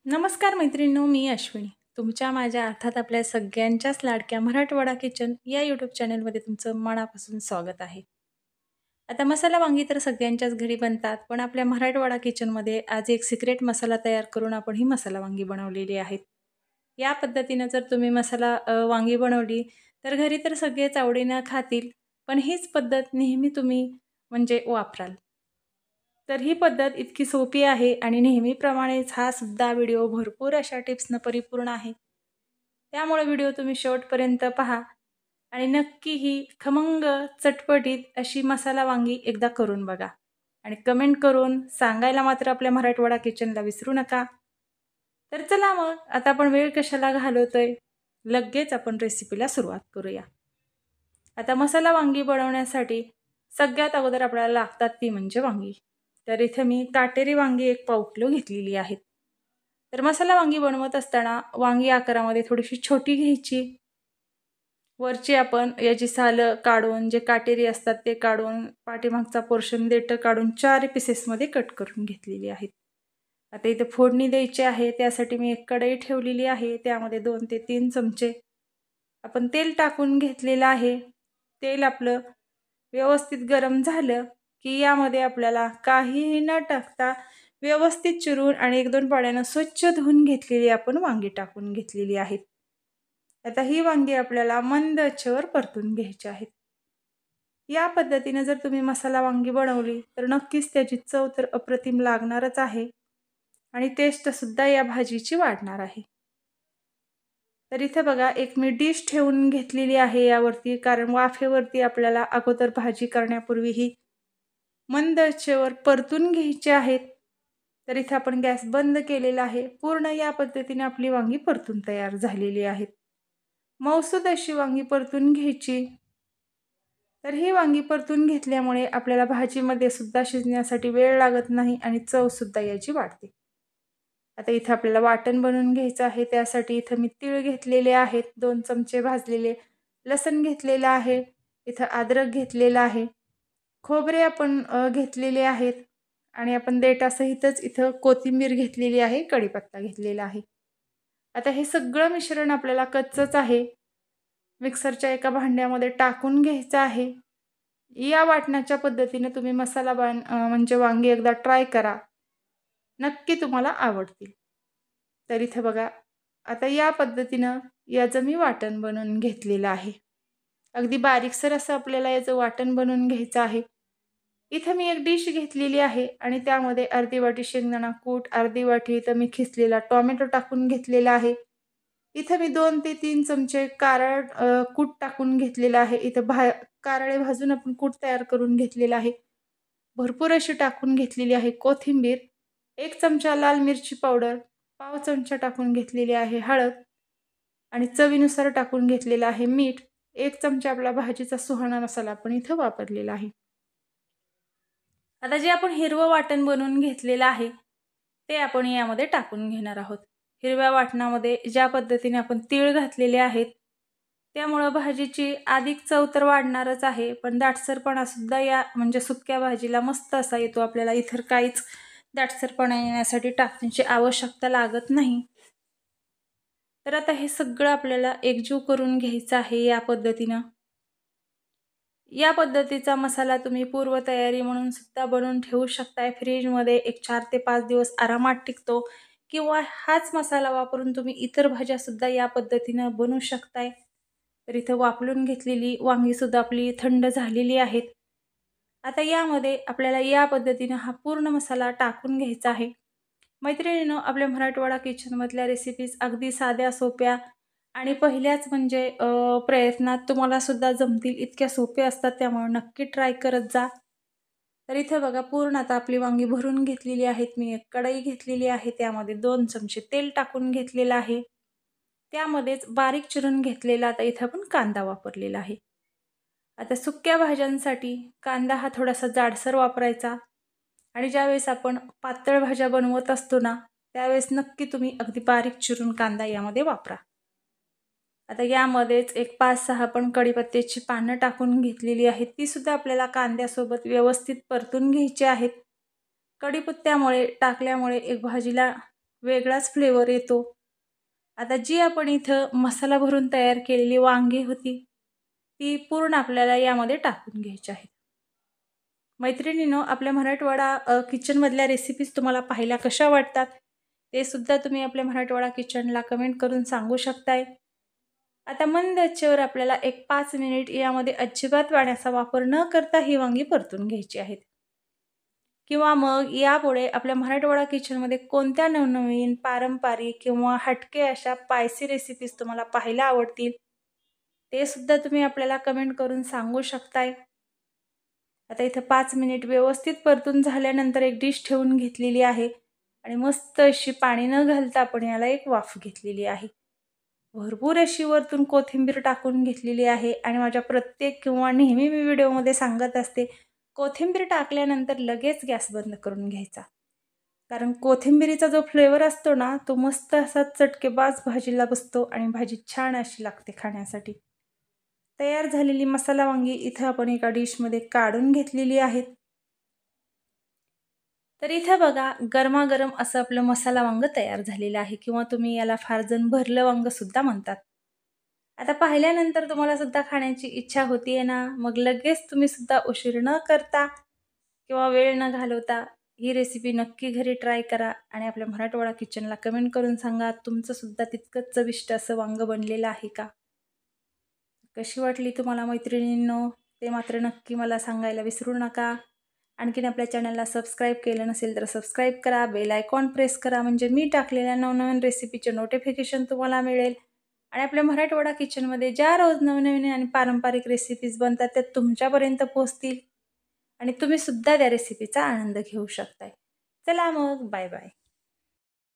नमस्कार मैत्रिणींनो, मी अश्विनी. तुमच्या माझ्या अर्थात आपल्या सगळ्यांच्याच लाडक्या मराठवाडा किचन या यूट्यूब चॅनलमध्ये तुमचं मनापासून स्वागत आहे. आता मसाला वांगी तर सगळ्यांच्याच घरी बनतात, पण आपल्या मराठवाडा किचनमध्ये आज एक सिक्रेट मसाला तयार करून आपण ही मसाला वांगी बनवलेली आहेत. या पद्धतीनं जर तुम्ही मसाला वांगी बनवली तर घरी तर सगळेच आवडीनं खातील, पण हीच पद्धत नेहमी तुम्ही म्हणजे वापराल. तर ही पद्धत इतकी सोपी आहे आणि नेहमीप्रमाणेच हा सुद्धा व्हिडिओ भरपूर अशा टिप्सनं परिपूर्ण आहे. त्यामुळे व्हिडिओ तुम्ही शेवटपर्यंत पहा आणि नक्की ही खमंग, चटपटीत अशी मसाला वांगी एकदा करून बघा आणि कमेंट करून सांगायला मात्र आपल्या मराठवाडा किचनला विसरू नका. तर चला मग आता आपण वेळ कशाला घालवतोय, लगेच आपण रेसिपीला सुरुवात करूया. आता मसाला वांगी बनवण्यासाठी सगळ्यात अगोदर आपल्याला लागतात ती म्हणजे वांगी. तर इथे मी काटेरी वांगी 1 पाव किलो घेतलेली आहेत. तर मसाला वांगी बनवत असताना वांगी आकारामध्ये थोडीशी छोटी घ्यायची. वरची आपण याची सालं काढून, जे काटेरी असतात ते काढून, पाठीमागचा पोर्शन देठं काढून 4 पीसेसमध्ये कट करून घेतलेली आहेत. आता इथे फोडणी द्यायची आहे. त्यासाठी मी एक कढई ठेवलेली आहे. त्यामध्ये 2 ते 3 चमचे आपण तेल टाकून घेतलेलं आहे. तेल आपलं व्यवस्थित गरम झालं की यामध्ये आपल्याला काहीही न टाकता व्यवस्थित चिरून आणि 1-2 पाण्यानं स्वच्छ धुवून घेतलेली आपण वांगी टाकून घेतलेली आहेत. आता ही वांगी आपल्याला मंद आचेवर परतून घ्यायची आहेत. या पद्धतीने जर तुम्ही मसाला वांगी बनवली तर नक्कीच त्याची चव तर अप्रतिम लागणारच आहे आणि टेस्टसुद्धा या भाजीची वाढणार आहे. तर इथे बघा एक मी डिश ठेवून घेतलेली आहे यावरती, कारण वाफेवरती आपल्याला अगोदर भाजी करण्यापूर्वी ही मंद आचेवर परतून घ्यायची आहेत. तर इथे आपण गॅस बंद केलेला आहे. पूर्ण या पद्धतीने आपली वांगी परतून तयार झालेली आहेत. मऊसूद अशी वांगी परतून घ्यायची. तर ही वांगी परतून घेतल्यामुळे आपल्याला भाजीमध्ये सुद्धा शिजण्यासाठी वेळ लागत नाही आणि चवसुद्धा याची वाढते. आता इथं आपल्याला वाटण बनवून घ्यायचं आहे. त्यासाठी इथं मी तीळ घेतलेले आहेत 2 चमचे भाजलेले, लसूण घेतलेलं आहे, इथं अद्रक घेतलेलं आहे, खोबरे आपण घेतलेले आहेत आणि आपण देठासहितच इथं कोथिंबीर घेतलेली आहे, कढीपत्ता घेतलेला आहे. आता हे सगळं मिश्रण आपल्याला कच्चंच आहे, मिक्सरच्या एका भांड्यामध्ये टाकून घ्यायचं आहे. या वाटणाच्या पद्धतीने तुम्ही मसाला म्हणजे वांगी एकदा ट्राय करा. नक्की तुम्हाला आवडतील. तर इथे बघा, आता या पद्धतीनं याचं मी वाटण बनवून घेतलेलं आहे. अगदी बारीकसर असं आपल्याला याचं वाटण बनवून घ्यायचं आहे. इथं मी एक डिश घेतलेली आहे आणि त्यामध्ये अर्धी वाटी शेंगदाणा कूट, अर्धी वाटी इथं मी खिसलेला टोमॅटो टाकून घेतलेला आहे. इथं मी 2 ते 3 चमचे कारळ कूट टाकून घेतलेलं आहे. इथं कारळे भाजून आपण कूट तयार करून घेतलेला आहे. भरपूर अशी टाकून घेतलेली आहे कोथिंबीर, 1 चमचा लाल मिरची पावडर, पाव चमचा टाकून घेतलेली आहे हळद आणि चवीनुसार टाकून घेतलेलं आहे मीठ. 1 चमचा आपला भाजीचा सुहाणा मसाला आपण इथं वापरलेला आहे. आता जे आपण हिरवं वाटण बनवून घेतलेलं आहे, ते आपण यामध्ये टाकून घेणार आहोत. हिरव्या वाटणामध्ये ज्या पद्धतीने आपण तीळ घातलेले आहेत, त्यामुळं भाजीची अधिक चव तर वाढणारच आहे, पण दाटसरपणासुद्धा या म्हणजे सुक्या भाजीला मस्त असा येतो. आपल्याला इतर काहीच दाटसरपणा येण्यासाठी टाकण्याची आवश्यकता लागत नाही. तर आता हे सगळं आपल्याला एकजीव करून घ्यायचं आहे या पद्धतीनं. या पद्धतीचा मसाला तुम्ही पूर्वतयारी म्हणून सुद्धा बनवून ठेवू शकताय. फ्रीजमध्ये एक 4 ते 5 दिवस आरामात टिकतो किंवा हाच मसाला वापरून तुम्ही इतर भाज्यासुद्धा या पद्धतीनं बनवू शकताय. तर इथं वाफलून घेतलेली वांगीसुद्धा आपली थंड झालेली आहेत. आता यामध्ये आपल्याला या पद्धतीनं हा पूर्ण मसाला टाकून घ्यायचा आहे. मैत्रिणींनो, आपल्या मराठवाडा किचनमधल्या रेसिपीज अगदी साध्या, सोप्या आणि पहिल्याच म्हणजे प्रयत्नात तुम्हाला सुद्धा जमतील इतक्या सोप्या असतात, त्यामुळे नक्की ट्राय करत जा. तर इथे बघा पूर्ण आता आपली वांगी भरून घेतलेली आहेत. मी एक कढई घेतलेली आहे. त्यामध्ये 2 चमचे तेल टाकून घेतलेलं आहे. त्यामध्येच बारीक चिरून घेतलेला आता इथं आपण कांदा वापरलेला आहे. आता सुक्या भाज्यांसाठी कांदा हा थोडासा जाडसर वापरायचा आणि ज्यावेळेस आपण पातळ भाज्या बनवत असतो ना, त्यावेळेस नक्की तुम्ही अगदी बारीक चिरून कांदा यामध्ये वापरा. आता यामध्येच एक 5-6 आपण कढीपत्त्याची पानं टाकून घेतलेली आहेत. ती सुद्धा आपल्याला कांद्यासोबत व्यवस्थित परतून घ्यायची आहेत. कढीपत्त्यामुळे टाकल्यामुळे एक भाजीला वेगळाच फ्लेवर येतो. आता जी आपण इथं मसाला भरून तयार केलेली वांगी होती, ती पूर्ण आपल्याला यामध्ये टाकून घ्यायची आहेत. मैत्रिणींनो, आपल्या मराठवाडा किचनमधल्या रेसिपीज तुम्हाला पाहायला कशा वाटतात? ते सुद्धा तुम्ही आपल्या मराठवाडा किचनला कमेंट करून सांगू शकताय. आता मंद आचेवर आपल्याला एक 5 मिनिट यामध्ये अजिबात पाण्याचा वापर न करता ही वांगी परतून घ्यायची आहेत. किंवा मग यापुढे आपल्या मराठवाडा किचनमध्ये कोणत्या नवनवीन, पारंपरिक किंवा हटके अशा स्पायसी रेसिपीज तुम्हाला पाहायला आवडतील, ते सुद्धा तुम्ही आपल्याला कमेंट करून सांगू शकताय. आता इथं 5 मिनिट व्यवस्थित परतून झाल्यानंतर एक डिश ठेवून घेतलेली आहे आणि मस्त अशी पाणी न घालता आपण याला एक वाफ घेतलेली आहे. भरपूर अशी वरतून कोथिंबीर टाकून घेतलेली आहे आणि माझ्या प्रत्येक किंवा नेहमी मी व्हिडिओमध्ये सांगत असते, कोथिंबीर टाकल्यानंतर लगेच गॅस बंद करून घ्यायचा. कारण कोथिंबीरीचा जो फ्लेवर असतो ना, तो मस्त असा चटकेबाज भाजीला बसतो आणि भाजी छान अशी लागते खाण्यासाठी. तयार झालेली मसाला वांगी इथं आपण एका डिशमध्ये काढून घेतलेली आहेत. तर इथं बघा, गरमागरम असं आपलं मसाला वांग तयार झालेलं आहे किंवा तुम्ही याला फार जण भरलं वांग सुद्धा म्हणतात. आता पाहिल्यानंतर तुम्हाला सुद्धा खाण्याची इच्छा होतीये ना, मग लगेच तुम्ही सुद्धा उशीर न करता किंवा वेळ न घालवता ही रेसिपी नक्की घरी ट्राय करा आणि आपल्या मराठवाडा किचनला कमेंट करून सांगा, तुमचं सुद्धा तितकंच चविष्ट असं वांग बनलेलं आहे का? कशी वाटली तुम्हाला मैत्रिणींनो? ते मात्र नक्की मला सांगायला विसरू नका. आणखीन आपल्या चॅनलला सबस्क्राईब केलं नसेल तर सबस्क्राईब करा, बेल आयकॉन प्रेस करा, म्हणजे मी टाकलेल्या नवनवीन रेसिपीचे नोटिफिकेशन तुम्हाला मिळेल आणि आपल्या मराठवाडा किचनमध्ये ज्या रोज नवनवीन आणि पारंपरिक रेसिपीज बनतात त्या तुमच्यापर्यंत पोहोचतील आणि तुम्ही सुद्धा त्या रेसिपीचा आनंद घेऊ शकताय. चला मग, बाय बाय.